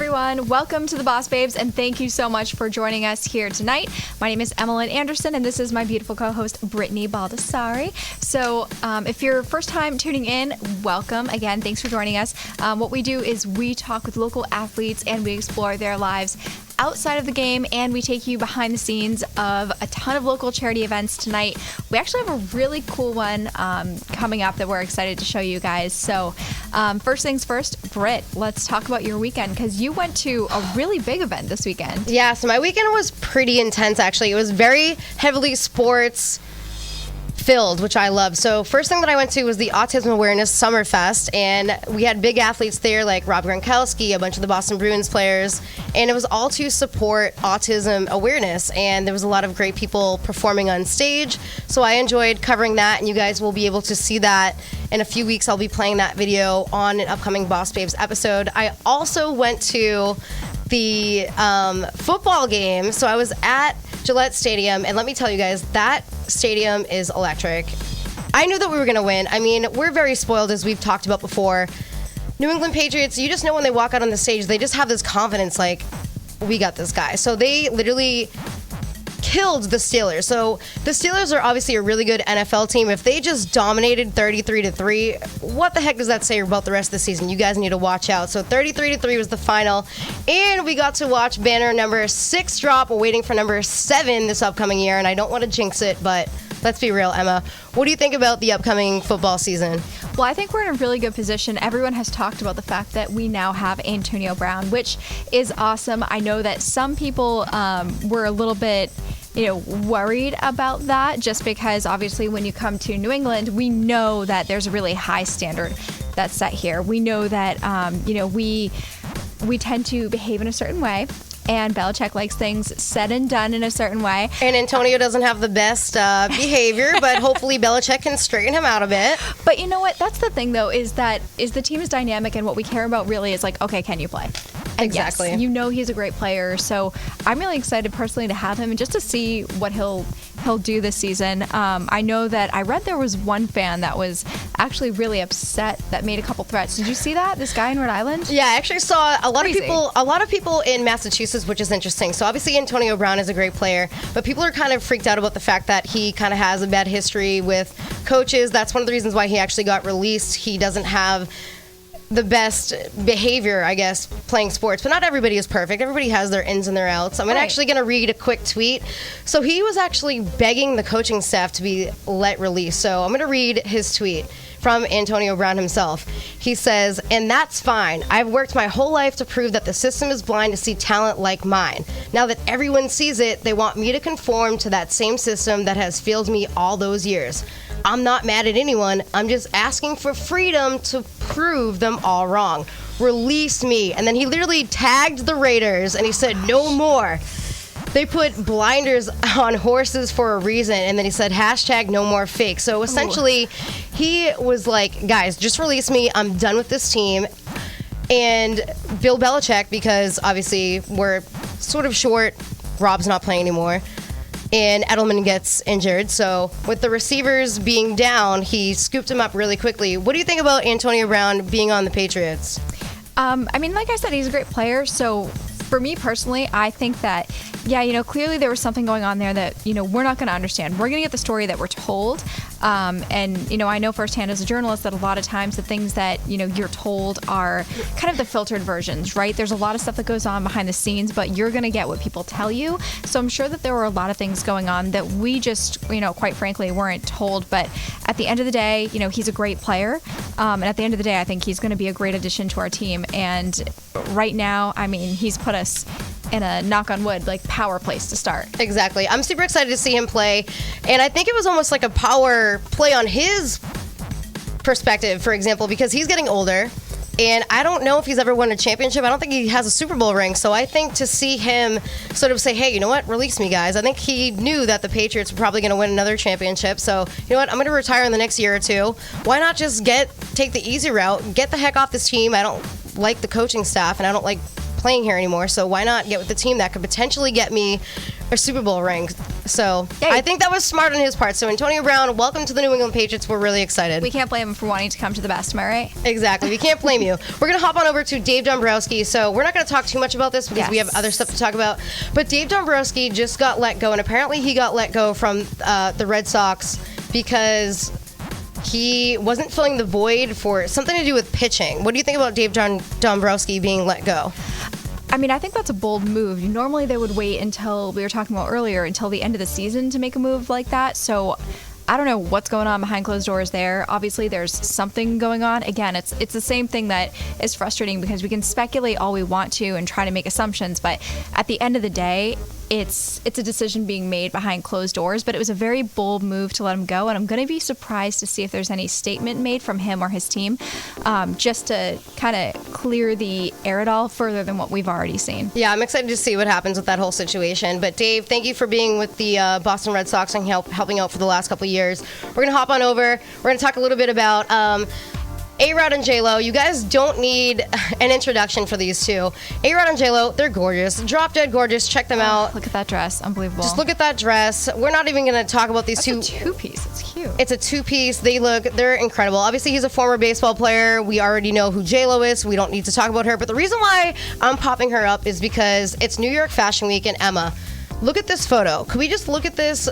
everyone. Welcome to the Boss Babes, and thank you so much for joining us here tonight. My name is Emmeline Anderson, and this is my beautiful co-host, Brittany Baldessari. So if you're first time tuning in, welcome. Again, thanks for joining us. What we do is we talk with local athletes, and we explore their lives outside of the game, and we take you behind the scenes of a ton of local charity events tonight. We actually have a really cool one coming up that we're excited to show you guys. So first things first, Britt, let's talk about your weekend, because you went to a really big event this weekend. Yeah, so my weekend was pretty intense, actually. It was very heavily sports filled, which I love. So first thing that I went to was the Autism Awareness Summerfest, and we had big athletes there like Rob Gronkowski, a bunch of the Boston Bruins players, and it was all to support autism awareness, and there was a lot of great people performing on stage, so I enjoyed covering that, and you guys will be able to see that in a few weeks. I'll be playing that video on an upcoming Boss Babes episode. I also went to the football game, so I was at Gillette Stadium, and let me tell you guys, that stadium is electric. I knew that we were going to win. I mean, we're very spoiled, as we've talked about before. New England Patriots, you just know when they walk out on the stage, they just have this confidence, like, we got this guy. So they literally killed the Steelers. So the Steelers are obviously a really good NFL team. If they just dominated 33-3, what the heck does that say about the rest of the season? You guys need to watch out. So 33-3 was the final, and we got to watch banner number 6 drop. We're waiting for number 7 this upcoming year, and I don't want to jinx it, but let's be real, Emma. What do you think about the upcoming football season? Well, I think we're in a really good position. Everyone has talked about the fact that we now have Antonio Brown, which is awesome. I know that some people were a little bit worried about that, just because obviously when you come to New England, we know that there's a really high standard that's set here. We know that, we tend to behave in a certain way, and Belichick likes things said and done in a certain way. And Antonio doesn't have the best behavior, but hopefully Belichick can straighten him out a bit. But you know what? That's the thing, though, is the team is dynamic, and what we care about really is like, okay, can you play? And exactly. Yes, he's a great player, so I'm really excited personally to have him and just to see what he'll do this season. I know that I read there was one fan that was actually really upset that made a couple threats. Did you see that? This guy in Rhode Island? Yeah, I actually saw a lot Crazy. of people in Massachusetts, which is interesting. So obviously Antonio Brown is a great player, but people are kind of freaked out about the fact that he kind of has a bad history with coaches. That's one of the reasons why he actually got released. He doesn't have the best behavior, I guess, playing sports. But not everybody is perfect. Everybody has their ins and their outs. I'm actually going to read a quick tweet. So he was actually begging the coaching staff to be let release. So I'm going to read his tweet from Antonio Brown himself. He says, "And that's fine. I've worked my whole life to prove that the system is blind to see talent like mine. Now that everyone sees it, they want me to conform to that same system that has failed me all those years. I'm not mad at anyone. I'm just asking for freedom to prove them all wrong. Release me." And then he literally tagged the Raiders, and he said, "No more. They put blinders on horses for a reason." And then he said, #no more fake. So essentially, he was like, guys, just release me. I'm done with this team. And Bill Belichick, because obviously we're sort of short, Rob's not playing anymore, and Edelman gets injured. So with the receivers being down, he scooped him up really quickly. What do you think about Antonio Brown being on the Patriots? Like I said, he's a great player. So for me personally, I think that, clearly there was something going on there that, we're not going to understand. We're going to get the story that we're told. I know firsthand as a journalist that a lot of times the things that, you're told are kind of the filtered versions, right? There's a lot of stuff that goes on behind the scenes, but you're going to get what people tell you. So I'm sure that there were a lot of things going on that we just, quite frankly, weren't told. But at the end of the day, he's a great player. And at the end of the day, I think he's going to be a great addition to our team. And right now, he's put us in a, knock on wood, like power place to start. Exactly. I'm super excited to see him play. And I think it was almost like a power play on his perspective, for example, because he's getting older. And I don't know if he's ever won a championship. I don't think he has a Super Bowl ring. So I think to see him sort of say, hey, you know what, release me, guys. I think he knew that the Patriots were probably going to win another championship. So, you know what, I'm going to retire in the next year or two. Why not just take the easy route, get the heck off this team? I don't like the coaching staff, and I don't like playing here anymore. So why not get with the team that could potentially get me or Super Bowl ring. So Yay. I think that was smart on his part. So Antonio Brown, welcome to the New England Patriots. We're really excited. We can't blame him for wanting to come to the best, am I right? Exactly. We can't blame you. We're going to hop on over to Dave Dombrowski. So we're not going to talk too much about this because we have other stuff to talk about. But Dave Dombrowski just got let go, and apparently he got let go from the Red Sox because he wasn't filling the void for something to do with pitching. What do you think about Dave Dombrowski being let go? I mean, I think that's a bold move. Normally they would wait until, we were talking about earlier, until the end of the season to make a move like that. So I don't know what's going on behind closed doors there. Obviously, there's something going on. Again, it's the same thing that is frustrating because we can speculate all we want to and try to make assumptions, but at the end of the day, it's a decision being made behind closed doors. But it was a very bold move to let him go, and I'm going to be surprised to see if there's any statement made from him or his team, just to kind of clear the air at all further than what we've already seen. Yeah, I'm excited to see what happens with that whole situation. But Dave, thank you for being with the Boston Red Sox and helping out for the last couple of years. We're going to hop on over. We're going to talk a little bit about A-Rod and J-Lo. You guys don't need an introduction for these two. A-Rod and J-Lo, they're gorgeous. Drop dead gorgeous. Check them out. Look at that dress. Unbelievable. Just look at that dress. We're not even going to talk about these That's two. a two-piece. It's cute. It's a two-piece. They're incredible. Obviously, he's a former baseball player. We already know who J-Lo is. So we don't need to talk about her. But the reason why I'm popping her up is because it's New York Fashion Week, and Emma, look at this photo. Could we just look at this?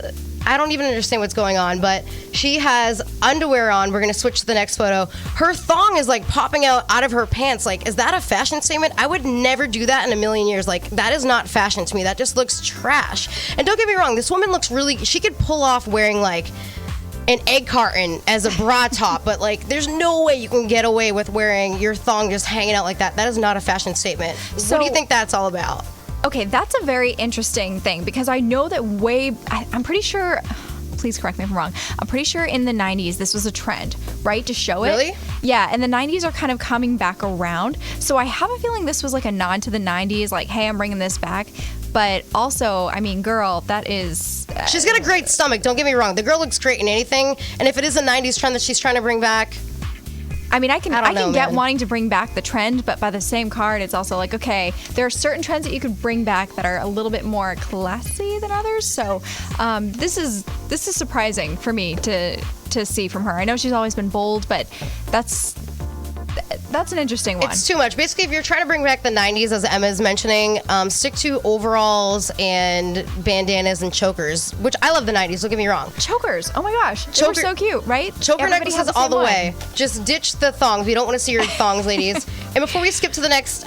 I don't even understand what's going on, but she has underwear on. We're going to switch to the next photo. Her thong is like popping out of her pants. Like, is that a fashion statement? I would never do that in a million years. Like, that is not fashion to me. That just looks trash. And don't get me wrong, this woman looks really, she could pull off wearing like an egg carton as a bra top, but like, there's no way you can get away with wearing your thong just hanging out like that. That is not a fashion statement. So, what do you think that's all about? Okay, that's a very interesting thing because I know that I'm pretty sure, please correct me if I'm wrong, I'm pretty sure in the 90s this was a trend, right, to show it. Really? Yeah, and the 90s are kind of coming back around. So I have a feeling this was like a nod to the 90s, like, hey, I'm bringing this back. But also, I mean, girl, that is... she's got a great stomach, don't get me wrong. The girl looks great in anything, and if it is a 90s trend that she's trying to bring back... I mean, I can know, get man. wanting to bring back the trend, but by the same card, it's also like, okay, there are certain trends that you could bring back that are a little bit more classy than others. So this is surprising for me to see from her. I know she's always been bold, but that's an interesting one. It's too much. Basically, if you're trying to bring back the 90s, as Emma's mentioning, stick to overalls and bandanas and chokers, which I love the 90s, don't get me wrong. Chokers. Oh my gosh. They were so cute, right? Choker Everybody necklaces has all the same way. one. Just ditch the thongs. We don't want to see your thongs, ladies. And before we skip to the next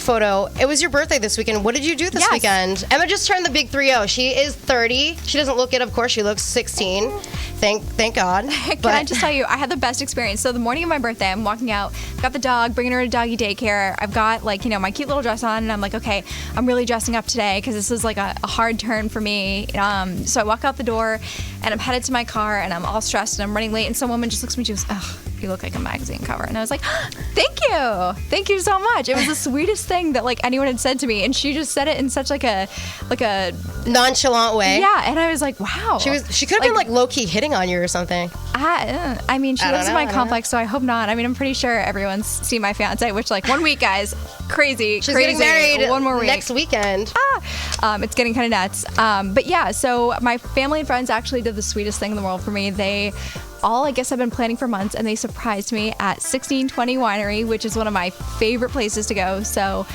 photo, it was your birthday this weekend. What did you do this weekend? Emma just turned the big 3-0. She is 30. She doesn't look it, of course. She looks 16. Thank God. Can I just tell you, I had the best experience. So the morning of my birthday, I'm walking out, got the dog, bringing her to doggy daycare. I've got like, my cute little dress on, and I'm like, okay, I'm really dressing up today because this is like a hard turn for me. So I walk out the door, and I'm headed to my car, and I'm all stressed, and I'm running late, and some woman just looks at me, she goes, ugh, you look like a magazine cover. And I was like, thank you so much. It was the sweetest thing that like anyone had said to me, and she just said it in such like a nonchalant way. Yeah, and I was like, wow. She could have been like low-key hitting on you or something. I mean, she lives in my complex, so I hope not. I mean, I'm pretty sure everyone's seen my fiance, which like 1 week, guys, crazy. She's getting married 1 more week next weekend. It's getting kind of nuts. But yeah, so my family and friends actually did the sweetest thing in the world for me. They all, I guess, I've been planning for months, and they surprised me at 1620 Winery, which is one of my favorite places to go. So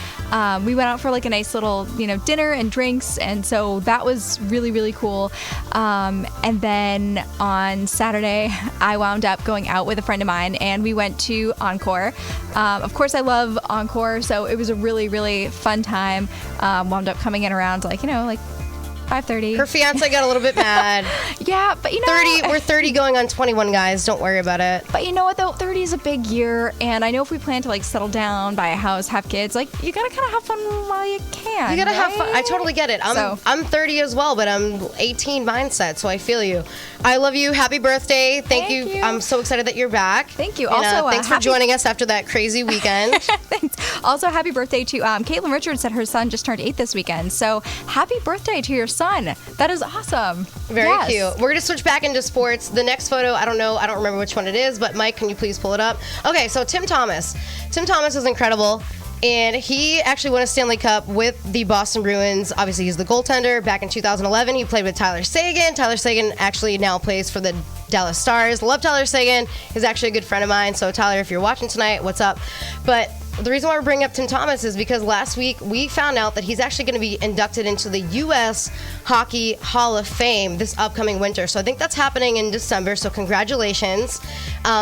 we went out for like a nice little, dinner and drinks, and so that was really, really cool. And then on Saturday, I wound up going out with a friend of mine, and we went to Encore. Of course, I love Encore, so it was a really, really fun time. Wound up coming in around like 5:30. Her fiance got a little bit mad. Yeah, but 30. We're 30 going on 21, guys. Don't worry about it. But you know what though? 30 is a big year, and I know if we plan to like settle down, buy a house, have kids, like you gotta kind of have fun while you can. You gotta have fun. right? I totally get it. I'm 30 as well, but I'm 18 mindset, so I feel you. I love you. Happy birthday. Thank you. I'm so excited that you're back. Thank you. And, Also, thanks for joining us after that crazy weekend. Thanks. Also, happy birthday to Caitlin Richards. Said her son just turned 8 this weekend. So happy birthday to your son. That is awesome. Very cute. We're gonna switch back into sports. The next photo, I don't know. I don't remember which one it is, but Mike, can you please pull it up? Okay, so Tim Thomas. Tim Thomas is incredible. And he actually won a Stanley Cup with the Boston Bruins. Obviously, he's the goaltender. Back in 2011, he played with Tyler Seguin. Tyler Seguin actually now plays for the Dallas Stars. Love Tyler Seguin. He's actually a good friend of mine. So, Tyler, if you're watching tonight, what's up? But the reason why we're bringing up Tim Thomas is because last week we found out that he's actually going to be inducted into the U.S. Hockey Hall of Fame this upcoming winter. So I think that's happening in December. So congratulations.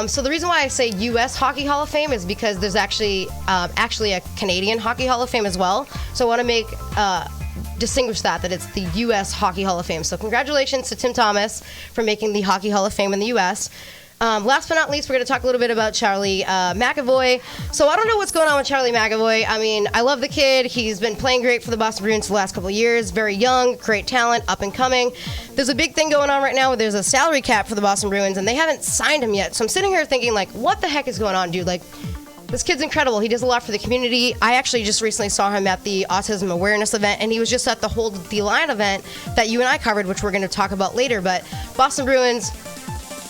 So the reason why I say U.S. Hockey Hall of Fame is because there's actually a Canadian Hockey Hall of Fame as well. So I want to make distinguish that it's the U.S. Hockey Hall of Fame. So congratulations to Tim Thomas for making the Hockey Hall of Fame in the U.S. Last but not least, we're going to talk a little bit about Charlie McAvoy. So I don't know what's going on with Charlie McAvoy. I mean, I love the kid. He's been playing great for the Boston Bruins the last couple of years. Very young, great talent, up and coming. There's a big thing going on right now where there's a salary cap for the Boston Bruins, and they haven't signed him yet. So I'm sitting here thinking, like, what the heck is going on, dude? Like, this kid's incredible. He does a lot for the community. I actually just recently saw him at the Autism Awareness event, and he was just at the Hold the Line event that you and I covered, which we're going to talk about later. But Boston Bruins,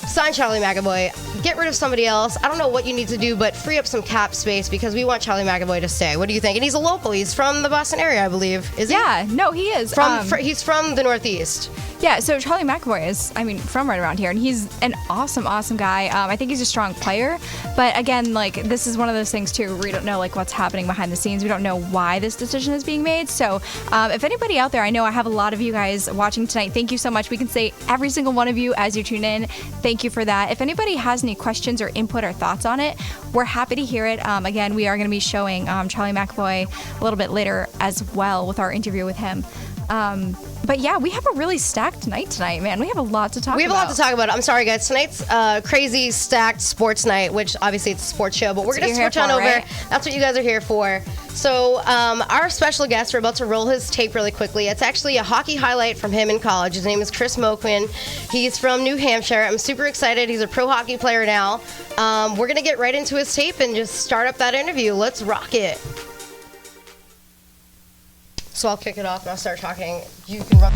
sign Charlie McAvoy, get rid of somebody else. I don't know what you need to do, but free up some cap space because we want Charlie McAvoy to stay. What do you think? And he's a local. He's from the Boston area, I believe. Is he? Yeah, no, he is. He's from the Northeast. Yeah, so Charlie McAvoy is, from right around here, and he's an awesome, awesome guy. I think he's a strong player, but again, like, this is one of those things, too, where we don't know, like, what's happening behind the scenes. We don't know why this decision is being made, so if anybody out there, I know I have a lot of you guys watching tonight, thank you so much. We can say every single one of you as you tune in, thank you for that. If anybody has any questions or input or thoughts on it, we're happy to hear it. Again, we are going to be showing Charlie McAvoy a little bit later as well with our interview with him. But yeah, we have a really stacked night tonight, man. We have a lot to talk about. We have a lot to talk about. I'm sorry, guys. Tonight's crazy stacked sports night, which obviously it's a sports show, but we're going to switch on over. Right? That's what you guys are here for. So our special guest, we're about to roll his tape really quickly. It's actually a hockey highlight from him in college. His name is Chris Moquin. He's from New Hampshire. I'm super excited. He's a pro hockey player now. We're going to get right into his tape and just start up that interview. Let's rock it. So I'll kick it off and I'll start talking. You can run.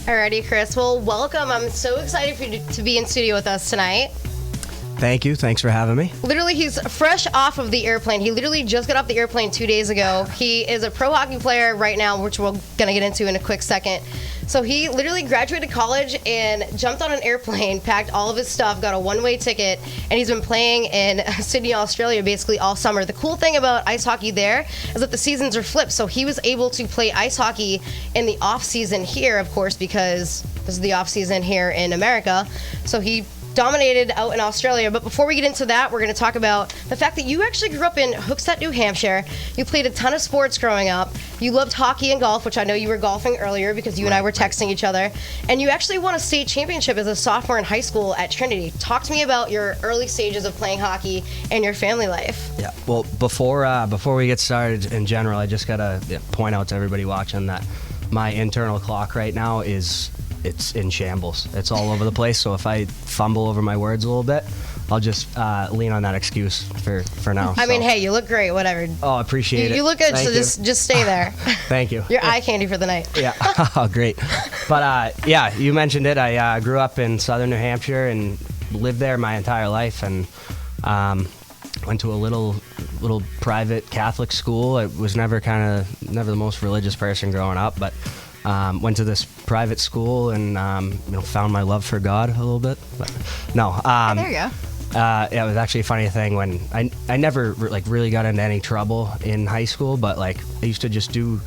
Alrighty, Chris. Well, welcome. I'm so excited for you to be in studio with us tonight. Thank you. Thanks for having me. Literally, he's fresh off of the airplane. He literally just got off the airplane 2 days ago. He is a pro hockey player right now, which we're going to get into in a quick second. So he literally graduated college and jumped on an airplane, packed all of his stuff, got a one-way ticket, and he's been playing in Sydney, Australia basically all summer. The cool thing about ice hockey there is that the seasons are flipped. So he was able to play ice hockey in the off-season here, of course, because this is the off-season here in America. So he dominated out in Australia. But before we get into that, we're going to talk about the fact that you actually grew up in Hookstead, New Hampshire. You played a ton of sports growing up. You loved hockey and golf, which I know you were golfing earlier because you and I were texting each other. And you actually won a state championship as a sophomore in high school at Trinity. Talk to me about your early stages of playing hockey and your family life. Yeah. Well, before we get started in general, I just got to point out to everybody watching that my internal clock right now it's in shambles. It's all over the place. So if I fumble over my words a little bit, I'll just lean on that excuse for now. I mean, hey, you look great. Whatever. Oh, appreciate it. You look good. Thank so you. just stay there. Thank you. You're eye candy for the night. Yeah. Oh, great. But yeah, you mentioned it. I grew up in southern New Hampshire and lived there my entire life. And Went to a little private Catholic school. I was never the most religious person growing up, but went to this private school and found my love for God a little bit. But no, There you go. Yeah, it was actually a funny thing when I never really got into any trouble in high school, but I used to just do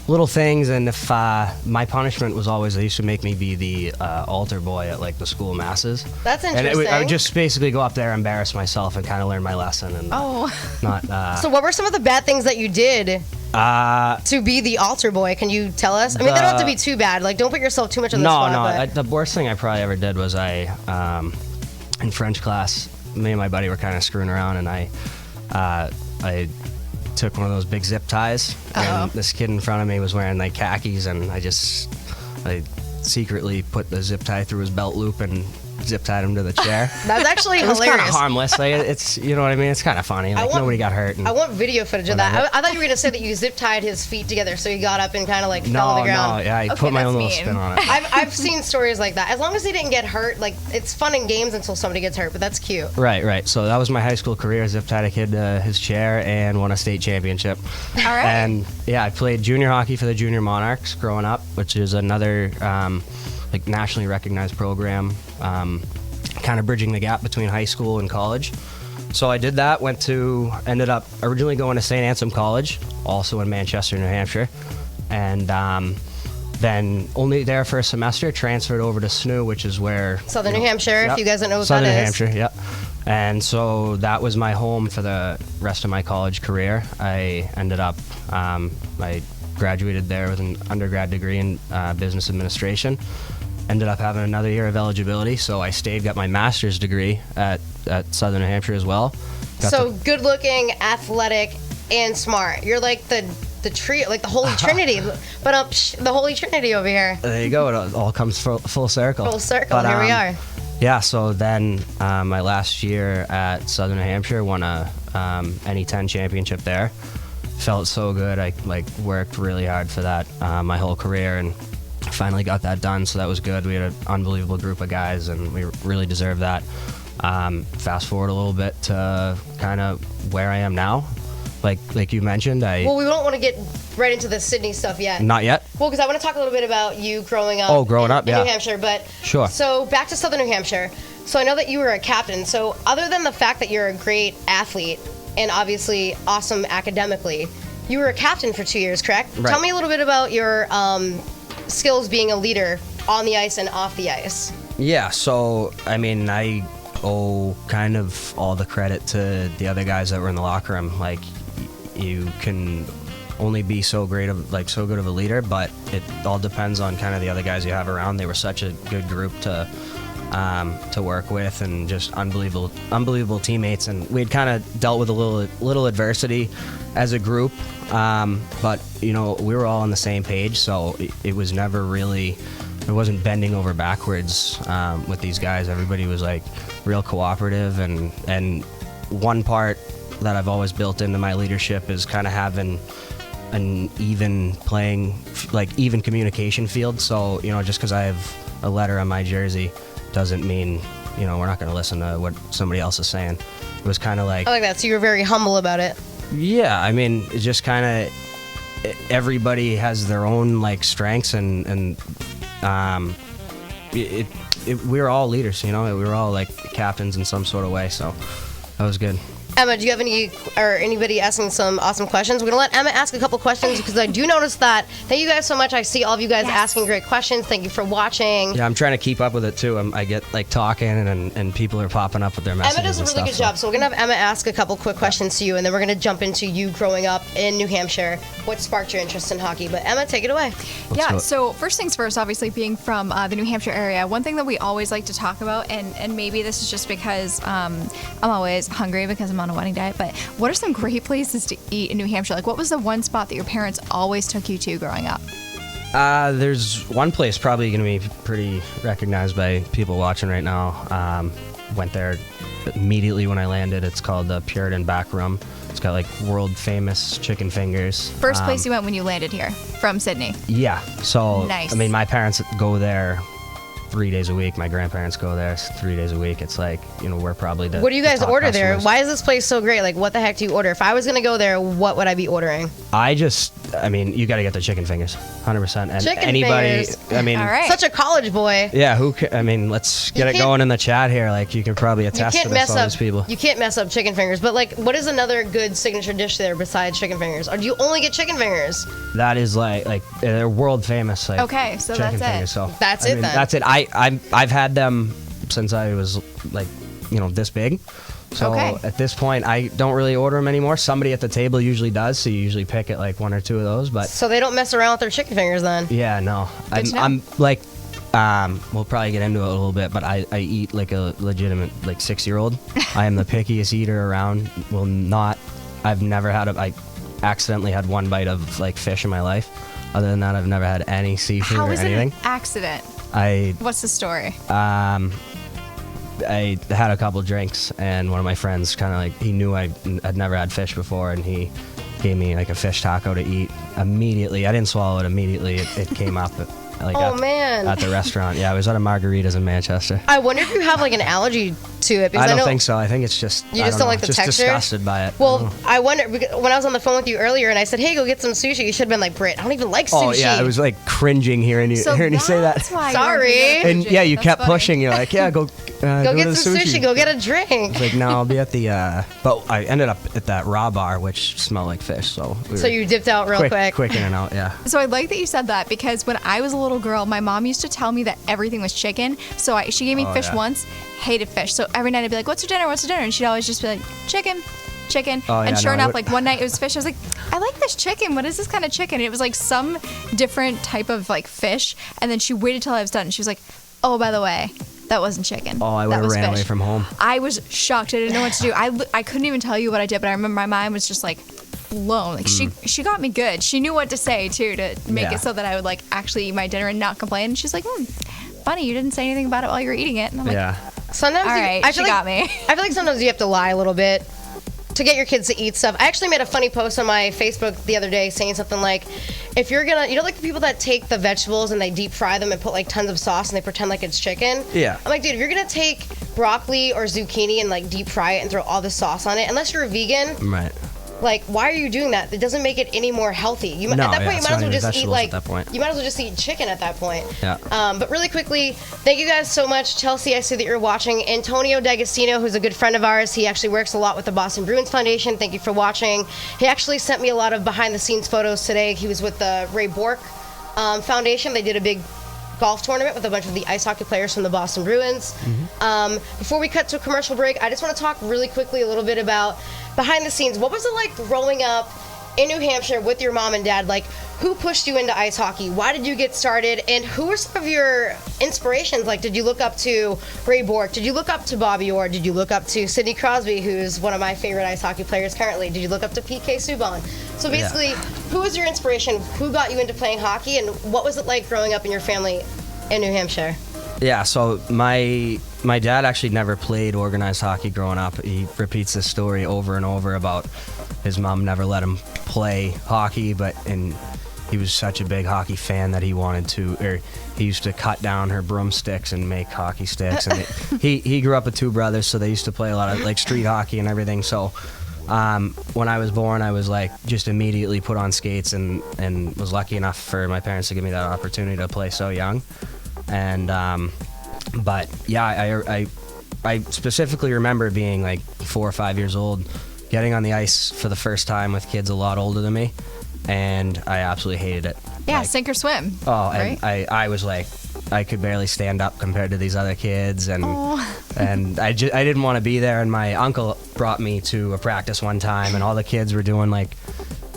little things, and if my punishment was always they used to make me be the altar boy at the school masses. That's And interesting. I would just basically go up there, embarrass myself, and kind of learn my lesson. And not. So what were some of the bad things that you did to be the altar boy? Can you tell us? I mean, they don't have to be too bad. Don't put yourself too much on the spot. No. The worst thing I probably ever did was in French class, me and my buddy were kind of screwing around, and I took one of those big zip ties, and this kid in front of me was wearing khakis, and I secretly put the zip tie through his belt loop and zip tied him to the chair. That's actually It was hilarious. kind of harmless. It's you know what I mean. It's kind of funny. Nobody got hurt. I want video footage of that. I thought you were gonna say that you zip tied his feet together, so he got up and kind of fell on the ground. No, yeah, I Okay, put my that's own little mean. spin on it. I've seen stories like that. As long as they didn't get hurt, it's fun in games until somebody gets hurt. But that's cute. Right. So that was my high school career. Zip tied a kid to his chair and won a state championship. All right. And yeah, I played junior hockey for the Junior Monarchs growing up, which is another nationally recognized program, kind of bridging the gap between high school and college. So I did that. Ended up originally going to St. Anselm College, also in Manchester, New Hampshire, and then only there for a semester. Transferred over to SNU, which is where Southern New Hampshire. Yep. If you guys don't know what Southern that New is. Hampshire, yeah. And so that was my home for the rest of my college career. I ended up, I graduated there with an undergrad degree in business administration. Ended up having another year of eligibility, so I stayed, got my master's degree at Southern New Hampshire as well. So good looking, athletic, and smart. You're like the trio, like the Holy Trinity. But the Holy Trinity over here. There you go. It all comes full circle. Full circle. But, Here we are. Yeah. So then my last year at Southern New Hampshire, won a NE10 championship there. Felt so good. I worked really hard for that my whole career, and finally got that done. So that was good. We had an unbelievable group of guys, and we really deserved that. Fast forward a little bit to kind of where I am now. Like you mentioned, Well, we don't want to get right into the Sydney stuff yet. Not yet. Well, because I want to talk a little bit about you growing up. Oh, growing up, in yeah. New Hampshire, but Sure. So back to Southern New Hampshire. So I know that you were a captain. So other than the fact that you're a great athlete and obviously awesome academically, you were a captain for 2 years, correct? Right. Tell me a little bit about your skills being a leader on the ice and off the ice. Yeah, so I mean, I owe kind of all the credit to the other guys that were in the locker room. You can only be so good of a leader, but it all depends on kind of the other guys you have around. They were such a good group to work with, and just unbelievable teammates. And we had kind of dealt with a little adversity as a group, but we were all on the same page, so it was never really. It wasn't bending over backwards with these guys. Everybody was real cooperative, and one part that I've always built into my leadership is kind of having an even even communication field. So just because I have a letter on my jersey doesn't mean we're not going to listen to what somebody else is saying. It was kind of I like that. So you were very humble about it. Yeah, I mean, it's just kind of everybody has their own strengths, and we were all leaders. We were all captains in some sort of way. So that was good. Emma, do you have anybody asking some awesome questions? We're going to let Emma ask a couple questions because I do notice that. Thank you guys so much. I see all of you guys asking great questions. Thank you for watching. Yeah, I'm trying to keep up with it too. I get talking and people are popping up with their messages. Emma does a really good job. So we're going to have Emma ask a couple quick questions to you, and then we're going to jump into you growing up in New Hampshire. What sparked your interest in hockey? But Emma, take it away. Yeah, so first things first, obviously being from the New Hampshire area, one thing that we always like to talk about, and maybe this is just because I'm always hungry because I'm on a wedding diet, but what are some great places to eat in New Hampshire? What was the one spot that your parents always took you to growing up? There's one place probably going to be pretty recognized by people watching right now. Went there immediately when I landed. It's called the Puritan Back Room. It's got world famous chicken fingers. First place you went when you landed here from Sydney. Yeah. So Nice. I mean, my parents go there 3 days a week. My grandparents go there 3 days a week. It's like, we're probably What do you guys top order there? customers. Why is this place so great? Like, what the heck do you order? If I was going to go there, what would I be ordering? You got to get the chicken fingers, 100%. And Chicken anybody, fingers. All right. Such a college boy. yeah, let's get it going in the chat here. Like, you can probably You attest can't to this, mess all up. these people. You can't mess up chicken fingers. But like, what is another good signature dish there besides chicken fingers? Or do you only get chicken fingers? That is like they're world famous. Like, Okay, so chicken that's it. fingers, so That's it then. That's it. I've had them since I was like, this big. So Okay. at this point, I don't really order them anymore. Somebody at the table usually does, so you usually pick at like 1 or 2 of those. But So they don't mess around with their chicken fingers then. yeah, no, Good to know. I'm like, we'll probably get into it a little bit, but I eat like a legitimate like 6-year-old. I am the pickiest eater around. I've never had I accidentally had 1 bite of like fish in my life. Other than that, I've never had any seafood How or is it anything. an accident? I What's the story? I had a couple drinks, and one of my friends kind of like, he knew I had never had fish before, and he gave me like a fish taco to eat. Immediately, I didn't swallow it immediately. It came up at the restaurant. Yeah, I was at a Margaritas in Manchester. I wonder if you have like an allergy to it. Because I don't know think so. I think it's just You just don't like the just texture? disgusted by it. Well, I wonder because when I was on the phone with you earlier and I said, "Hey, go get some sushi," you should have been like, "Britt, I don't even like sushi." Oh yeah, I was like cringing hearing you say that. that's why Sorry. And yeah, you That's kept funny. pushing. You're like, yeah, go Go get to the some sushi. Go get a drink. It's like, no, I'll be at the. But I ended up at that raw bar, which smelled like fish. So So you dipped out real quick. quick in and out. Yeah. So I like that you said that because when I was a little girl, my mom used to tell me that everything was chicken. So she gave me Oh, fish yeah. once, hated fish. So every night I'd be like, "What's for dinner? What's for dinner?" And she'd always just be like, "Chicken." Oh, yeah, And sure no, enough, it- like one night it was fish. I was like, I like this chicken. What is this kind of chicken? And it was like some different type of like fish. And then she waited till I was done. And she was like, "Oh, by the way, that wasn't chicken. Oh, I That would have was ran fish." away from home. I was shocked. I didn't know what to do. I couldn't even tell you what I did, but I remember my mind was just like blown. Like she got me good. She knew what to say too to make Yeah. it so that I would like actually eat my dinner and not complain. And she's like, funny, you didn't say anything about it while you were eating it. And I'm like, Yeah. Sometimes all right, I she feel like, got me. I feel like sometimes you have to lie a little bit to get your kids to eat stuff. I actually made a funny post on my Facebook the other day saying something like, if you're gonna, like the people that take the vegetables and they deep fry them and put like tons of sauce and they pretend like it's chicken. Yeah. I'm like, dude, if you're gonna take broccoli or zucchini and like deep fry it and throw all the sauce on it, unless you're a vegan, Right. like, why are you doing that? It doesn't make it any more healthy. No, at that yeah, point, you it's might not as well even just eat vegetables like at that point. you might as well just eat chicken at that point. Yeah. But really quickly, thank you guys so much, Chelsea. I see that you're watching. Antonio D'Agostino, who's a good friend of ours, he actually works a lot with the Boston Bruins Foundation. Thank you for watching. He actually sent me a lot of behind-the-scenes photos today. He was with the Ray Bork Foundation. They did a big golf tournament with a bunch of the ice hockey players from the Boston Bruins. Before we cut to a commercial break, I just want to talk really quickly a little bit about behind the scenes. What was it like growing up in New Hampshire with your mom and dad? Like, who pushed you into ice hockey? Why did you get started? And who were some of your inspirations? Like, did you look up to Ray Bork? Did you look up to Bobby Orr? Did you look up to Sidney Crosby, who's one of my favorite ice hockey players currently? Did you look up to PK Subban? So basically, who was your inspiration? Who got you into playing hockey? And what was it like growing up in your family in New Hampshire? Yeah, so my dad actually never played organized hockey growing up. He repeats this story over and over about his mom never let him play hockey, and he was such a big hockey fan that he used to cut down her broomsticks and make hockey sticks. And he grew up with 2 brothers, so they used to play a lot of like street hockey and everything. So when I was born, I was like just immediately put on skates and was lucky enough for my parents to give me that opportunity to play so young. And but yeah, I specifically remember being like 4 or 5 years old, getting on the ice for the first time with kids a lot older than me, and I absolutely hated it. Yeah, Like, sink or swim. Oh, right? and I was like, I could barely stand up compared to these other kids, and and I didn't want to be there. And my uncle brought me to a practice one time, and all the kids were doing like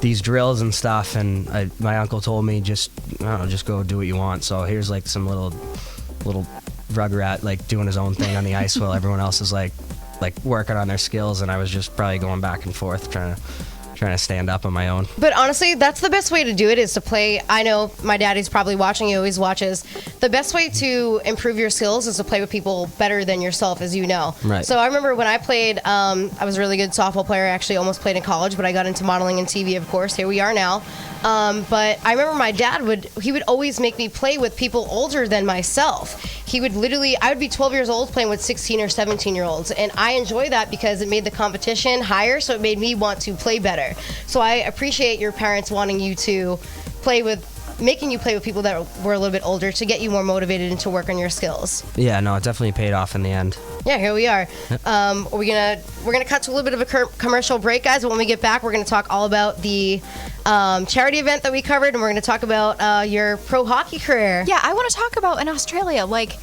these drills and stuff, and my uncle told me just go do what you want. So here's like some little rugrat like doing his own thing on the ice while everyone else is like working on their skills, and I was just probably going back and forth trying to trying to stand up on my own. But honestly, that's the best way to do it, is to play. I know my daddy's probably watching. He always watches. The best way to improve your skills is to play with people better than yourself, as you know. Right. So I remember when I played, I was a really good softball player. I actually almost played in college, but I got into modeling and TV, of course. Here we are now. But I remember my dad would always make me play with people older than myself. He would literally, I would be 12 years old playing with 16 or 17-year-olds. And I enjoy that because it made the competition higher, so it made me want to play better. So I appreciate your parents wanting you to making you play with people that were a little bit older to get you more motivated and to work on your skills. Yeah, no, it definitely paid off in the end. Yeah, here we are. We're gonna cut to a little bit of a commercial break, guys. But when we get back, we're gonna talk all about the charity event that we covered, and we're gonna talk about your pro hockey career. Yeah, I want to talk about in Australia, like,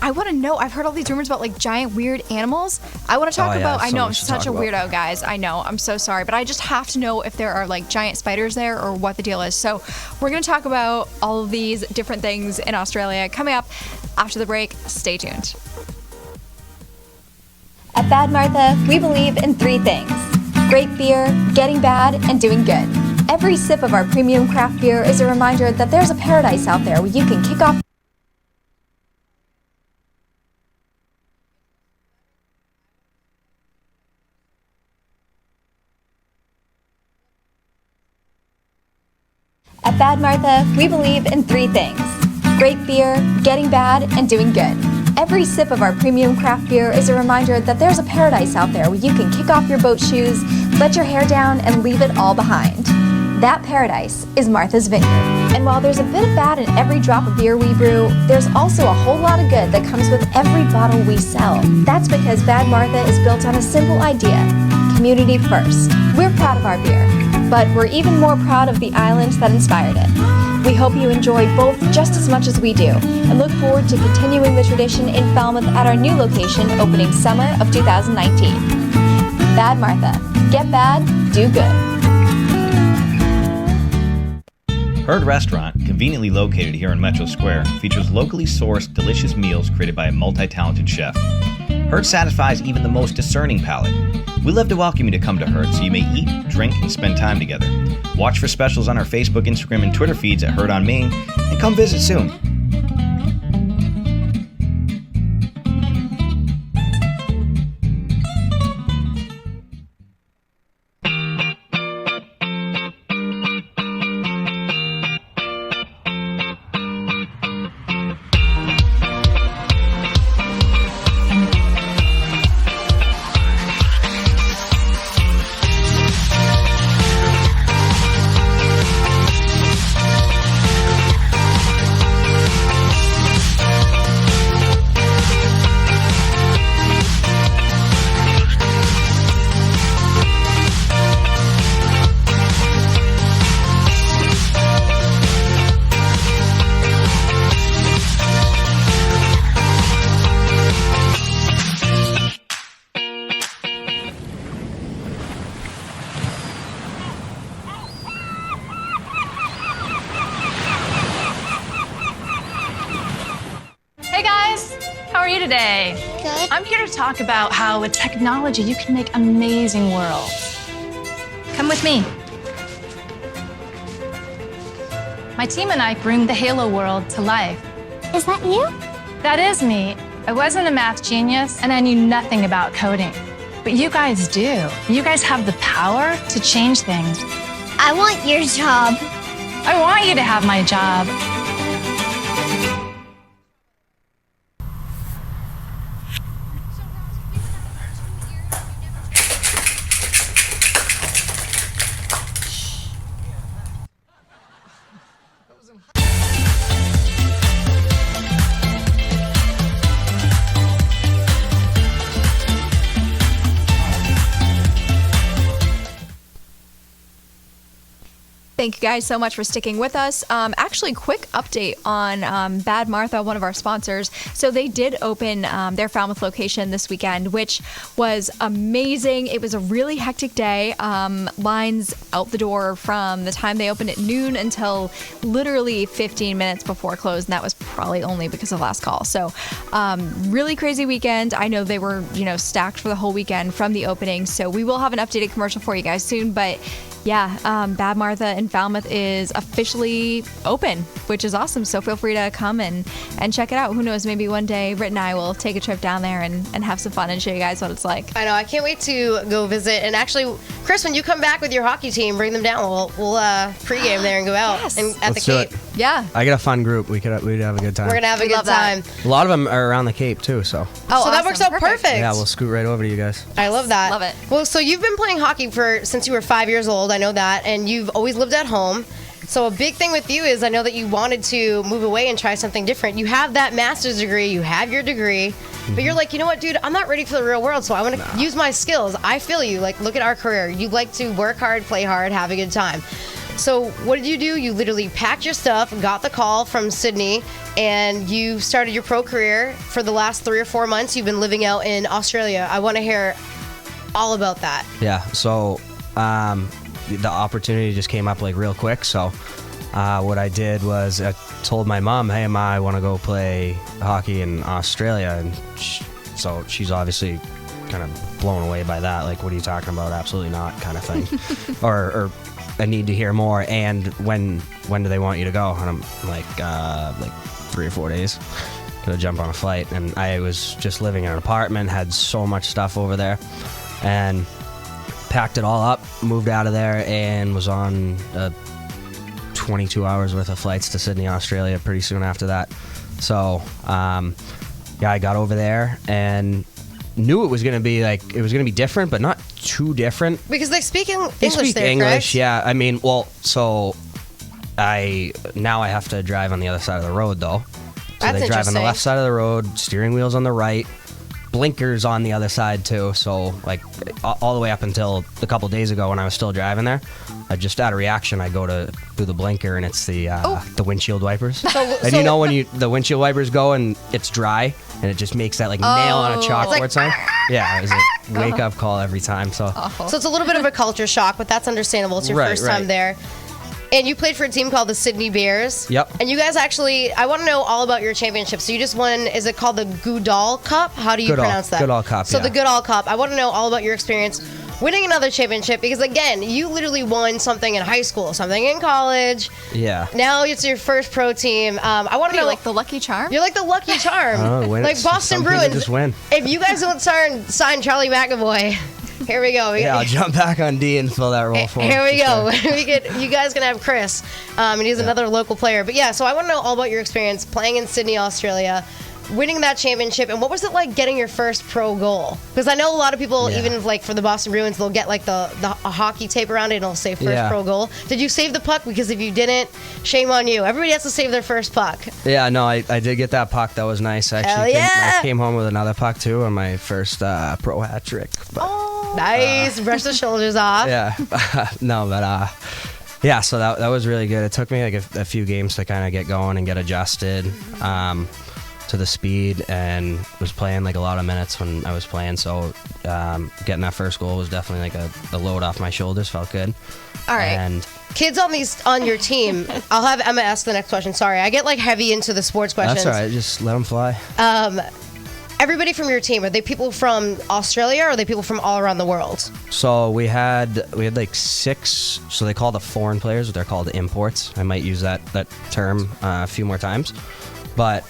I want to know. I've heard all these rumors about like giant weird animals. I want to talk about. I know I'm such a weirdo, guys. I know. I'm so sorry, but I just have to know if there are like giant spiders there or what the deal is. So we're gonna talk about all of these different things in Australia coming up after the break. Stay tuned. At Bad Martha, we believe in 3 things: great beer, getting bad, and doing good. Every sip of our premium craft beer is a reminder that there's a paradise out there where you can kick off. At Bad Martha, we believe in 3 things: great beer, getting bad, and doing good. Every sip of our premium craft beer is a reminder that there's a paradise out there where you can kick off your boat shoes, let your hair down, and leave it all behind. That paradise is Martha's Vineyard. And while there's a bit of bad in every drop of beer we brew, there's also a whole lot of good that comes with every bottle we sell. That's because Bad Martha is built on a simple idea: community first. We're proud of our beer, but we're even more proud of the island that inspired it. We hope you enjoy both just as much as we do, and look forward to continuing the tradition in Falmouth at our new location opening summer of 2019. Bad Martha. Get bad, do good. Herd Restaurant, conveniently located here in Metro Square, features locally sourced, delicious meals created by a multi-talented chef. Herd satisfies even the most discerning palate. We love to welcome you to come to Herd so you may eat, drink, and spend time together. Watch for specials on our Facebook, Instagram, and Twitter feeds at Herd on Main, and come visit soon. Today. Good. I'm here to talk about how with technology you can make amazing worlds. Come with me. My team and I bring the Halo world to life. Is that you? That is me. I wasn't a math genius and I knew nothing about coding. But you guys do. You guys have the power to change things. I want your job. I want you to have my job. Thank you guys so much for sticking with us. Actually, quick update on Bad Martha, one of our sponsors. So they did open their Falmouth location this weekend, which was amazing. It was a really hectic day. Lines out the door from the time they opened at noon until literally 15 minutes before close, and that was probably only because of last call. So really crazy weekend. I know they were, stacked for the whole weekend from the opening. So we will have an updated commercial for you guys soon, but yeah, Bad Martha in Falmouth is officially open, which is awesome. So feel free to come and check it out. Who knows, maybe one day Britt and I will take a trip down there and have some fun and show you guys what it's like. I know. I can't wait to go visit. And actually, Chris, when you come back with your hockey team, bring them down. We'll pregame there and go out Yes. and at Let's the do Cape. it. Yeah. I got a fun group. We'd have a good time. We're going to have a We good love that. time. A lot of them are around the Cape too, so Oh, So that works out perfect. yeah, we'll scoot right over to you guys. I love that. Love it. Well, so you've been playing hockey since you were 5 years old. I know that. And you've always lived at home. So a big thing with you is I know that you wanted to move away and try something different. You have that master's degree. You have your degree. But you're like, you know what, dude? I'm not ready for the real world, so I want to use my skills. I feel you. Like, look at our career. You like to work hard, play hard, have a good time. So what did you do? You literally packed your stuff, got the call from Sydney, and you started your pro career. For the last 3 or 4 months, you've been living out in Australia. I want to hear all about that. Yeah, so the opportunity just came up like real quick. So what I did was I told my mom, hey, Ma, I want to go play hockey in Australia. And so she's obviously kind of blown away by that. Like, what are you talking about? Absolutely not, kind of thing. or I need to hear more. And when do they want you to go? And I'm like 3 or 4 days. Gonna jump on a flight. And I was just living in an apartment, had so much stuff over there, and packed it all up, moved out of there, and was on 22 hours worth of flights to Sydney, Australia pretty soon after that. So I got over there and knew it was going to be different, but not too different. Because they speak English They speak there, English, correct? yeah. I mean, so I have to drive on the other side of the road, though. So That's they drive on the interesting. left side of the road, steering wheel's on the right, blinkers on the other side too. So like all the way up until a couple days ago when I was still driving there, just out of reaction, I go to do the blinker and it's the windshield wipers. And you know when the windshield wipers go and it's dry and it just makes that like nail on a chalkboard sound. Yeah, it was a wake up call every time. So So it's a little bit of a culture shock, but that's understandable. It's your first time there. And you played for a team called the Sydney Bears. Yep. And you guys I want to know all about your championship. So you just won, is it called the Goodall Cup? How do you pronounce that? Goodall Cup, So yeah. the Goodall Cup. I want to know all about your experience winning another championship because, again, you literally won something in high school, something in college. yeah. Now it's your first pro team. I want to know, Like the Lucky Charm? you're like the lucky charm. Oh, win it. Like Boston Some people Bruins. just win. If you guys don't sign Charlie McAvoy, here we go. Yeah, I'll jump back on D and fill that role for him. Here we for go. sure. You guys can have Chris, and he's another local player. But yeah, so I want to know all about your experience playing in Sydney, Australia, winning that championship, and what was it like getting your first pro goal? Because I know a lot of people, Yeah. even like for the Boston Bruins, they'll get like a hockey tape around it and it'll say first pro goal. Did you save the puck? Because if you didn't, shame on you. Everybody has to save their first puck. Yeah, no, I did get that puck. That was nice. I Hell actually yeah. I came home with another puck too on my first pro hat trick. But, Nice. Brush the shoulders off. yeah, no, but yeah. So that was really good. It took me like a few games to kind of get going and get adjusted to the speed, and was playing like a lot of minutes when I was playing. So getting that first goal was definitely like a load off my shoulders. Felt good. All right. And Kids on your team, I'll have Emma ask the next question. Sorry, I get like heavy into the sports questions. that's all right. Just let them fly. Everybody from your team, are they people from Australia or are they people from all around the world? So we had like 6. So they call the foreign players, but they're called imports. I might use that term a few more times. But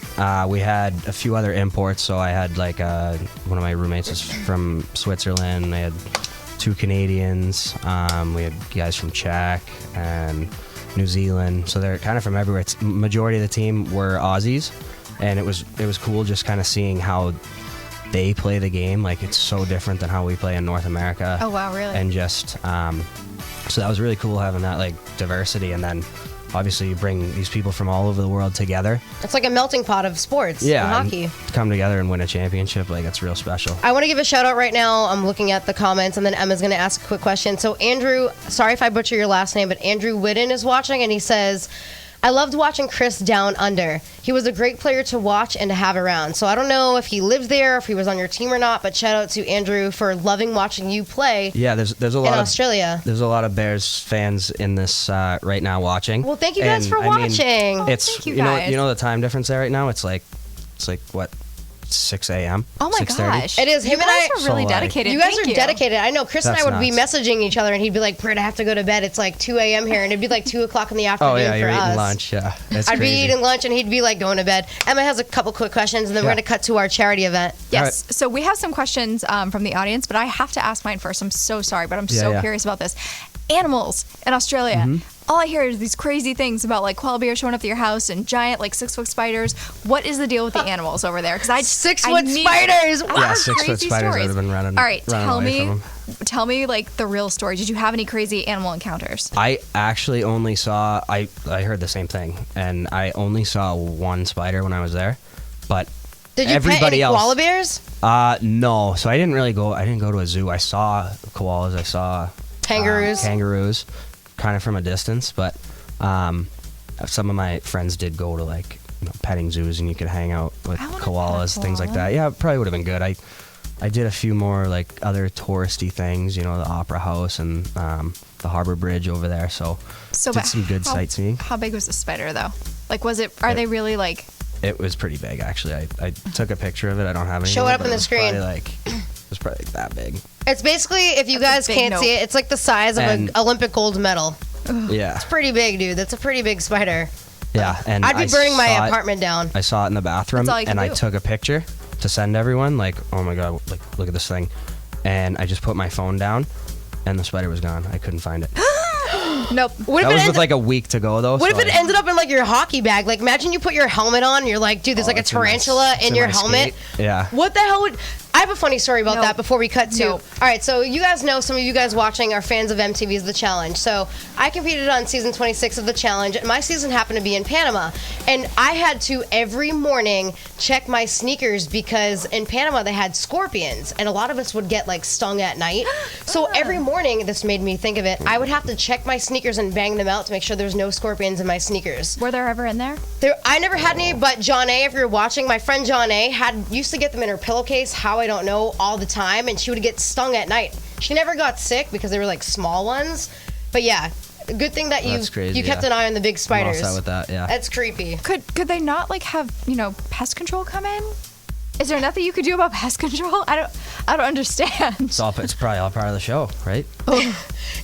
we had a few other imports. So I had like one of my roommates is from Switzerland. I had 2 Canadians. We had guys from Czech and New Zealand. So they're kind of from everywhere. Majority of the team were Aussies. And it was cool just kind of seeing how they play the game. Like, it's so different than how we play in North America. Oh, wow, really? And just so that was really cool having that like diversity. And then obviously you bring these people from all over the world together. It's like a melting pot of sports in hockey. Come together and win a championship, like it's real special. I want to give a shout out right now. I'm looking at the comments, and then Emma's going to ask a quick question. So Andrew, sorry if I butcher your last name, but Andrew Whitten is watching, and he says, I loved watching Chris down under. He was a great player to watch and to have around. So I don't know if he lived there, if he was on your team or not, but shout out to Andrew for loving watching you play. Yeah, there's a lot in of Australia. There's a lot of Bears fans in this right now watching. Well, thank you guys for watching. It's thank you you know guys. you know the time difference there right now. It's like what, 6 a.m. Oh my 6:30? gosh. It is. You Him and guys I- are really So, like, dedicated. You guys Thank are dedicated. I know Chris and I That's would be nuts. messaging each other, and he'd be like, Britt, I have to go to bed. It's like 2 a.m. here, and it'd be like 2 o'clock in the afternoon Oh yeah, for you're us. eating lunch. Yeah, it's I'd crazy. be eating lunch, and he'd be like going to bed. Emma has a couple quick questions, and then we're Yeah. going to cut to our charity event. Yes. So we have some questions from the audience, but I have to ask mine first. I'm so sorry, but I'm Yeah, so yeah. curious about this. Animals in Australia. All I hear is these crazy things about like koala bears showing up at your house and giant like 6-foot spiders. What is the deal with the animals over there? Because I 6-foot need- spiders. What Yeah, are 6-foot crazy spiders stories? would have been running. All right, running tell away me, from 'em. tell me like the real story. Did you have any crazy animal encounters? I actually only saw. I heard the same thing, and I only saw one spider when I was there, but Did you everybody pet any else. koala bears? No. So I didn't really go. I didn't go to a zoo. I saw koalas. I saw Kangaroos. kangaroos, kind of from a distance. But some of my friends did go to like petting zoos, and you could hang out with I wanna pet a koalas, things like koala. that. Yeah, it probably would have been good. I did a few more like other touristy things. The Opera House and the Harbor Bridge over there. So So, did but some good how- sightseeing. How big was the spider though? Like, was it? Are they really like? It was pretty big, actually. I took a picture of it. I don't have any. Show it up on the screen. It was probably like that big. It's basically, if you That's a guys big can't note. see it, it's like the size of an And- Olympic gold medal. Yeah, It's pretty big, dude. That's a pretty big spider. yeah. And I'd be I burning my saw it- apartment down. I saw it in the bathroom, That's all you can and I do. took a picture to send everyone. Like, oh my god, like look at this thing. And I just put my phone down, and the spider was gone. I couldn't find it. Nope. What That if, was it with like a week to go though. what so if it I- ended up in like your hockey bag? Like, imagine you put your helmet on, and you're like, dude, there's like a it's in my- tarantula it's in your my helmet. skate. Yeah. What the hell would... I have a funny story about Nope. that before we cut to... Nope. All right, so you guys know, some of you guys watching are fans of MTV's The Challenge. So I competed on season 26 of The Challenge, and my season happened to be in Panama. And I had to, every morning, check my sneakers because in Panama they had scorpions, and a lot of us would get, like, stung at night. So every morning, this made me think of it, I would have to check my sneakers and bang them out to make sure there's no scorpions in my sneakers. Were there ever in there? I never had any, but John A., if you're watching, my friend John A. used to get them in her pillowcase, how I don't know, all the time, and she would get stung at night. She never got sick because they were like small ones, but yeah, good thing that That's crazy, you kept yeah. an eye on the big I'm all spiders. set with that. Yeah. That's creepy. Could they not like have pest control come in? Is there nothing you could do about pest control? I don't understand. It's probably all part of the show, right?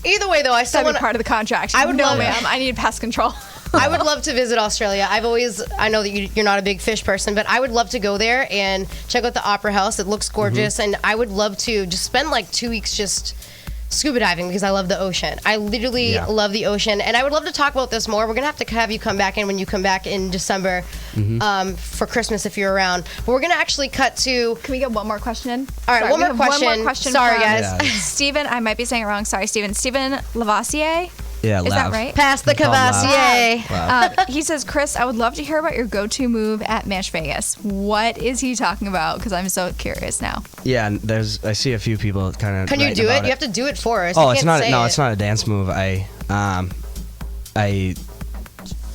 Either way, though, I still That'd want be part of the contract. I would no, love it. ma'am. I need pest control. I would love to visit Australia. I know that you're not a big fish person, but I would love to go there and check out the Opera House. It looks gorgeous, and I would love to just spend like 2 weeks just scuba diving because I love the ocean. I literally love the ocean, and I would love to talk about this more. We're gonna have you come back in when you come back in December for Christmas if you're around. But we're gonna actually cut to. Can we get one more question in? All right, Sorry, one we more have question. One more question. Sorry, from guys. Stephen, I might be saying it wrong. Sorry, Stephen. Stephen Lavoisier. Yeah. Is that right? Past the We call them Cavassier. He says, Chris, I would love to hear about your go-to move at Match Vegas. What is he talking about? Because I'm so curious now. Yeah, and I see a few people kind of. Can you do it? You have to do it for us. Oh, You it's can't not. say No, it. it's not a dance move.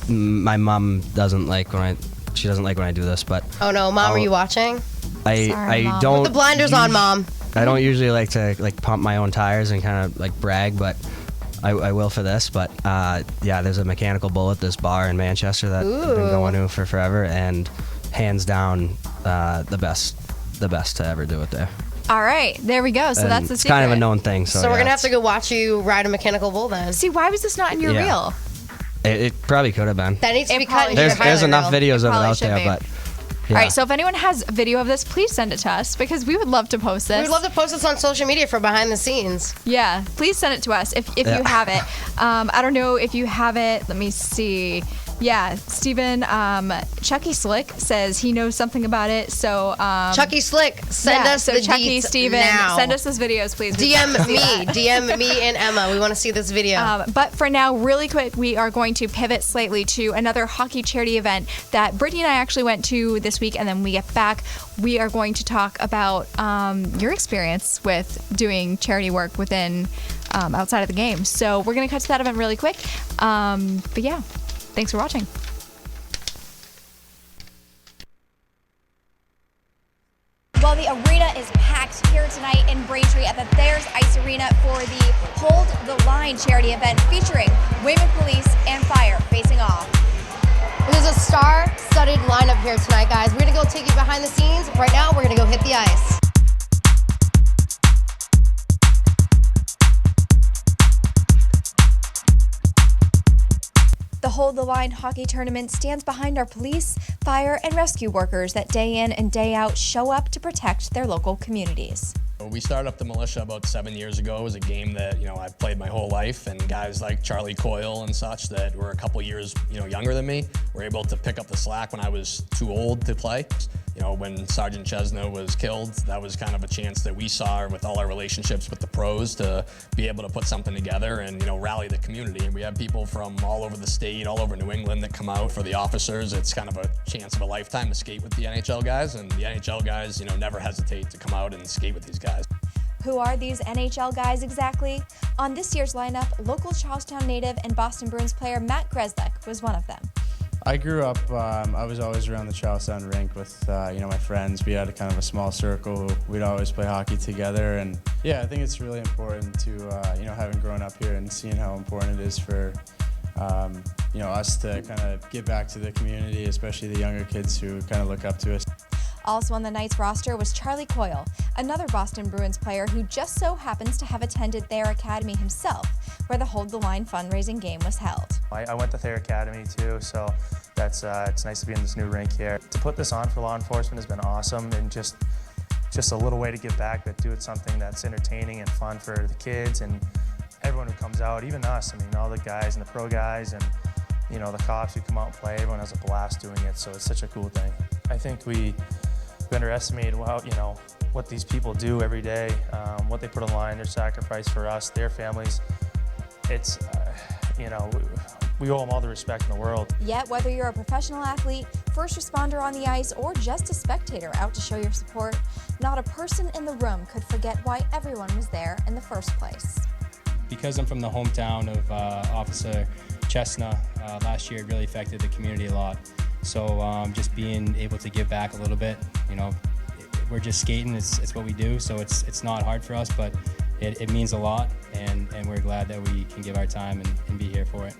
My mom doesn't like when I. She doesn't like when I do this, but Oh no, Mom, are you watching? Sorry, I Mom. don't. Put the blinders on, Mom. I don't usually like to like pump my own tires and kind of like brag, but I will for this. But yeah, there's a mechanical bull at this bar in Manchester that I've been going to for forever, and hands down the best to ever do it there. All right, there we go. So And that's the it's secret. kind of a known thing. So So, we're yeah, gonna have to go watch you ride a mechanical bull then. See, why was this not in your Yeah. reel? It probably could have been. That needs to It be cut probably into your There's highlight enough reel. videos of it probably out should there, be. but All right, so if anyone has a video of this, please send it to us because we would love to post this. We'd love to post this on social media for behind the scenes. Yeah, please send it to us if you have it. I don't know if you have it. Let me see. Yeah, Steven, Chucky Slick says he knows something about it. So Chucky Slick, send us the Chucky, deets Steven, now. send us those videos, please. DM me and Emma. We want to see this video. But for now, really quick, we are going to pivot slightly to another hockey charity event that Brittany and I actually went to this week, and then we get back. We are going to talk about your experience with doing charity work within outside of the game. So we're going to cut to that event really quick. But yeah. Thanks for watching. Well, the arena is packed here tonight in Braintree at the Thayers Ice Arena for the Hold the Line charity event featuring Women Police and Fire facing off. There's a star-studded lineup here tonight, guys. We're going to go take you behind the scenes. Right now, we're going to go hit the ice. The Hold the Line hockey tournament stands behind our police, fire, and rescue workers that day in and day out show up to protect their local communities. We started up the militia about 7 years ago. It was a game that, I've played my whole life, and guys like Charlie Coyle and such that were a couple years, younger than me were able to pick up the slack when I was too old to play. When Sergeant Chesna was killed, that was kind of a chance that we saw with all our relationships with the pros to be able to put something together and, rally the community. And we have people from all over the state, all over New England that come out for the officers. It's kind of a chance of a lifetime to skate with the NHL guys, and the NHL guys, never hesitate to come out and skate with these guys. Who are these NHL guys exactly? On this year's lineup, local Charlestown native and Boston Bruins player Matt Grzelcyk was one of them. I grew up, I was always around the Charlestown rink with, my friends. We had a kind of a small circle. We'd always play hockey together. And yeah, I think it's really important to, having grown up here and seeing how important it is for, us to kind of give back to the community, especially the younger kids who kind of look up to us. Also on the night's roster was Charlie Coyle, another Boston Bruins player who just so happens to have attended Thayer Academy himself, where the Hold the Line fundraising game was held. I went to Thayer Academy too, so it's nice to be in this new rink here. To put this on for law enforcement has been awesome, and just a little way to give back, but do it something that's entertaining and fun for the kids and everyone who comes out, even us. I mean, all the guys and the pro guys and the cops who come out and play, everyone has a blast doing it, so it's such a cool thing. I think we underestimate what these people do every day, what they put on the line, their sacrifice for us, their families. It's, we owe them all the respect in the world. Yet, whether you're a professional athlete, first responder on the ice, or just a spectator out to show your support, not a person in the room could forget why everyone was there in the first place. Because I'm from the hometown of Officer Chesna, last year it really affected the community a lot. So just being able to give back a little bit, we're just skating, it's what we do, so it's not hard for us, but it means a lot, and we're glad that we can give our time and be here for it.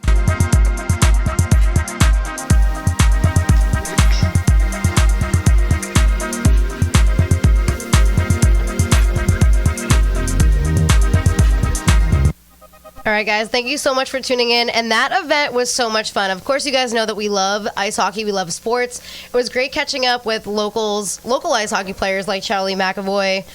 All right, guys, thank you so much for tuning in. And that event was so much fun. Of course, you guys know that we love ice hockey. We love sports. It was great catching up with local ice hockey players like Charlie McAvoy.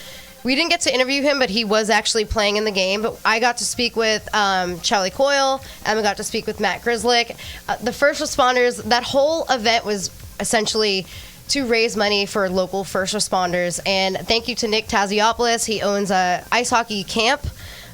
We didn't get to interview him, but he was actually playing in the game. But I got to speak with Charlie Coyle. Emma got to speak with Matt Grzelcyk. The first responders, that whole event was essentially to raise money for local first responders. And thank you to Nick Taziopoulos. He owns a ice hockey camp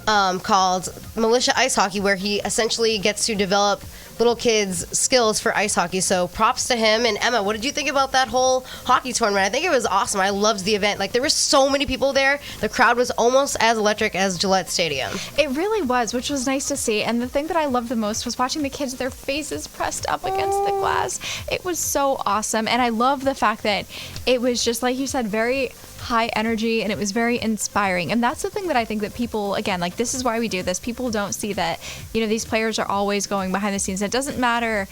called Militia Ice Hockey, where he essentially gets to develop little kids' skills for ice hockey. So props to him. And Emma, what did you think about that whole hockey tournament? I think it was awesome. I loved the event. Like, there were so many people there. The crowd was almost as electric as Gillette Stadium. It really was, which was nice to see. And the thing that I loved the most was watching the kids, their faces pressed up against the glass. It was so awesome. And I love the fact that it was just, like you said, very high energy, and it was very inspiring. And that's the thing that I think that people, again, like, this is why we do this. People don't see that, these players are always going behind the scenes. It doesn't matter,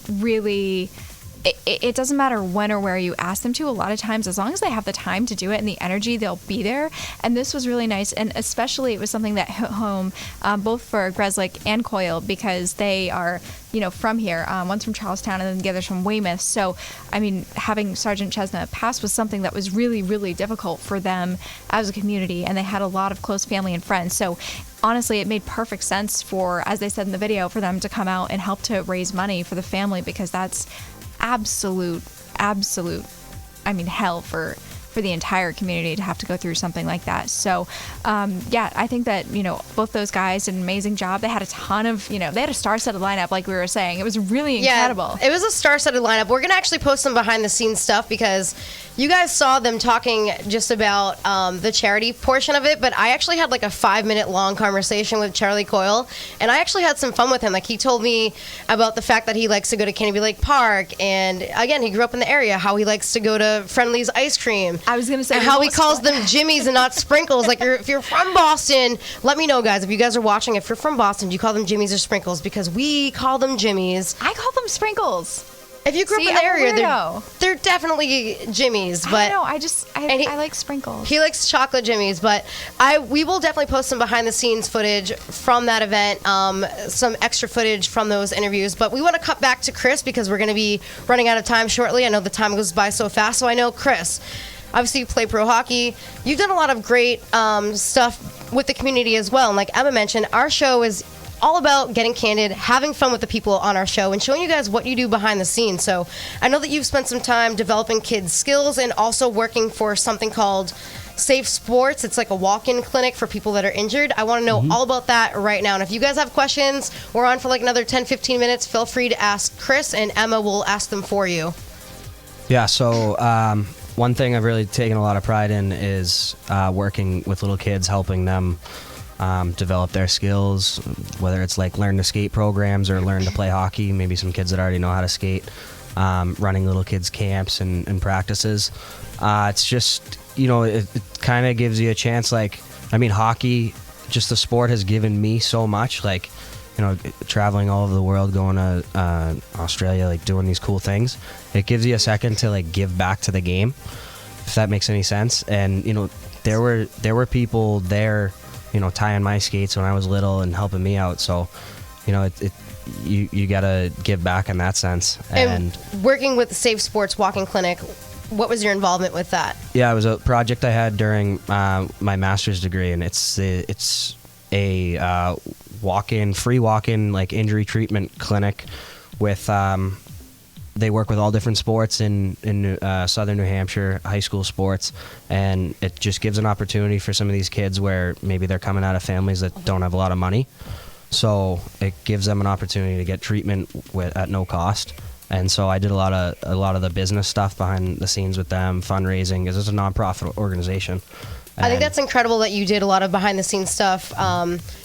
really it doesn't matter when or where you ask them to. A lot of times, as long as they have the time to do it and the energy, they'll be there. And this was really nice. And especially it was something that hit home both for Greslake and Coyle, because they are, from here. One's from Charlestown and then the other's from Weymouth. So, I mean, having Sergeant Chesna pass was something that was really, really difficult for them as a community. And they had a lot of close family and friends. So honestly, it made perfect sense for, as they said in the video, for them to come out and help to raise money for the family, because that's absolute, hell for the entire community to have to go through something like that. So, I think that, both those guys did an amazing job. They had a ton of, they had a star-studded lineup, like we were saying. It was really incredible. It was a star-studded lineup. We're going to actually post some behind-the-scenes stuff, because you guys saw them talking just about the charity portion of it, but I actually had like a 5-minute long conversation with Charlie Coyle, and I actually had some fun with him. Like, he told me about the fact that he likes to go to Canopy Lake Park, and again, he grew up in the area, how he likes to go to Friendly's Ice Cream. I was going to say, and how he calls them Jimmy's and not Sprinkles. Like, if you're from Boston, let me know, guys. If you guys are watching, if you're from Boston, do you call them Jimmy's or Sprinkles? Because we call them Jimmy's. I call them Sprinkles. If you grew up in the area, they're definitely Jimmy's. But I don't know. I like Sprinkles. He likes chocolate Jimmy's, but we will definitely post some behind the scenes footage from that event, some extra footage from those interviews. But we want to cut back to Chris, because we're going to be running out of time shortly. I know the time goes by so fast. So I know, Chris, obviously you play pro hockey. You've done a lot of great stuff with the community as well. And like Emma mentioned, our show is all about getting candid, having fun with the people on our show, and showing you guys what you do behind the scenes. So I know that you've spent some time developing kids' skills and also working for something called Safe Sports. It's like a walk-in clinic for people that are injured. I want to know all about that right now. And if you guys have questions, we're on for like another 10-15 minutes. Feel free to ask Chris, and Emma will ask them for you. Yeah, so one thing I've really taken a lot of pride in is working with little kids, helping them develop their skills, whether it's like learn to skate programs or learn to play hockey. Maybe some kids that already know how to skate, running little kids camps and practices. It's just, it kind of gives you a chance. Like, I mean, hockey, just the sport has given me so much, like, traveling all over the world, going to Australia, like doing these cool things. It gives you a second to like give back to the game, if that makes any sense. And, there were people there, tying my skates when I was little and helping me out. So, you gotta give back in that sense. And working with the Safe Sports Walking Clinic, what was your involvement with that? Yeah, it was a project I had during my master's degree, and it's a free walk-in like injury treatment clinic with. They work with all different sports in southern New Hampshire, high school sports, and it just gives an opportunity for some of these kids where maybe they're coming out of families that don't have a lot of money. So it gives them an opportunity to get treatment at no cost. And so I did a lot of the business stuff behind the scenes with them, fundraising, because it's a nonprofit organization. I think that's incredible that you did a lot of behind the scenes stuff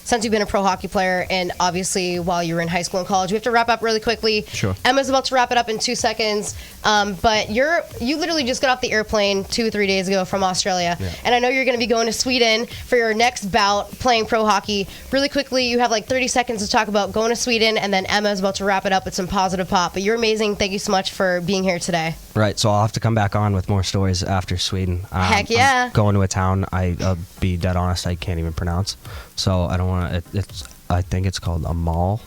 since you've been a pro hockey player, and obviously while you were in high school and college. We have to wrap up really quickly. Sure. Emma's about to wrap it up in 2 seconds, but you literally just got off the airplane 2-3 days ago from Australia, and I know you're going to be going to Sweden for your next bout playing pro hockey. Really quickly, you have like 30 seconds to talk about going to Sweden, and then Emma's about to wrap it up with some positive pop. But you're amazing. Thank you so much for being here today. Right, so I'll have to come back on with more stories after Sweden. Heck yeah. I'm going to a town I'll be dead honest, I can't even pronounce. So I don't want to. I think it's called a mall,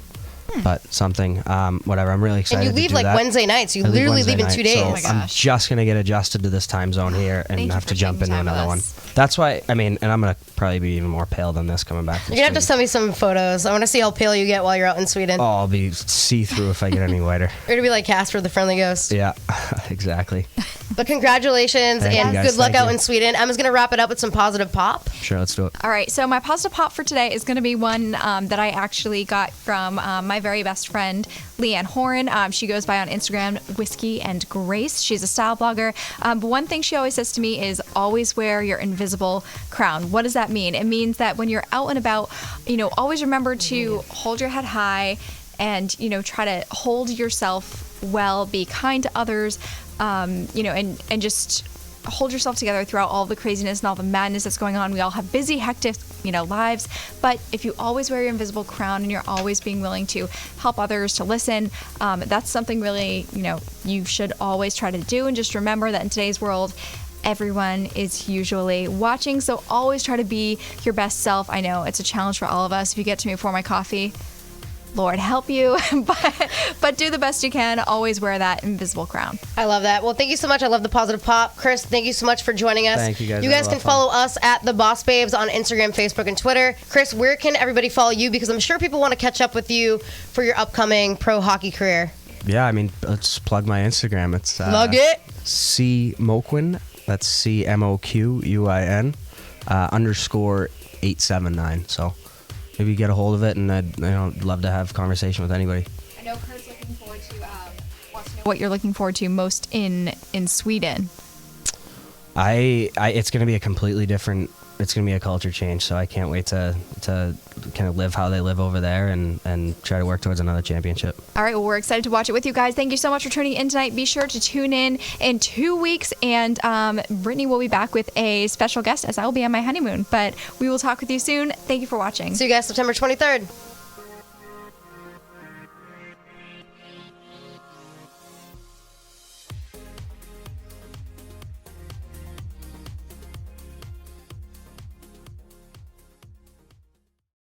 but something. Whatever. I'm really excited. And you leave to do like that. Wednesday night, so you literally leave in 2 days. So Oh my I'm just gonna get adjusted to this time zone here and have to jump into another one. That's why. I mean, and I'm gonna probably be even more pale than this coming back. You're gonna have to send me some photos. I want to see how pale you get while you're out in Sweden. Oh, I'll be see-through if I get any whiter. You're gonna be like Casper the Friendly Ghost. Yeah, exactly. But congratulations and good luck out in Sweden. Emma's going to wrap it up with some positive pop. Sure, let's do it. All right, so my positive pop for today is going to be one that I actually got from my very best friend, Leanne Horan. She goes by on Instagram, Whiskey and Grace. She's a style blogger. But one thing she always says to me is always wear your invisible crown. What does that mean? It means that when you're out and about, always remember to hold your head high and, try to hold yourself well, be kind to others, and just hold yourself together throughout all the craziness and all the madness that's going on. We all have busy, hectic, lives. But if you always wear your invisible crown and you're always being willing to help others, to listen, that's something really, you should always try to do. And just remember that in today's world, everyone is usually watching. So always try to be your best self. I know it's a challenge for all of us. If you get to me before my coffee, Lord help you, but do the best you can. Always wear that invisible crown. I love that. Well, thank you so much. I love the positive pop. Chris, thank you so much for joining us. Thank you, guys. You guys can follow us at The Boss Babes on Instagram, Facebook, and Twitter. Chris, where can everybody follow you? Because I'm sure people want to catch up with you for your upcoming pro hockey career. Yeah, I mean, let's plug my Instagram. It's Plug it. C Moquin. That's CMOQUIN _879. So maybe get a hold of it, and I'd love to have conversation with anybody. I know Kurt's looking forward to wants to know what you're looking forward to most in Sweden. It's going to be a completely different. It's going to be a culture change, so I can't wait to kind of live how they live over there and try to work towards another championship. All right, well, we're excited to watch it with you guys. Thank you so much for tuning in tonight. Be sure to tune in 2 weeks, and Brittany will be back with a special guest as I will be on my honeymoon. But we will talk with you soon. Thank you for watching. See you guys September 23rd.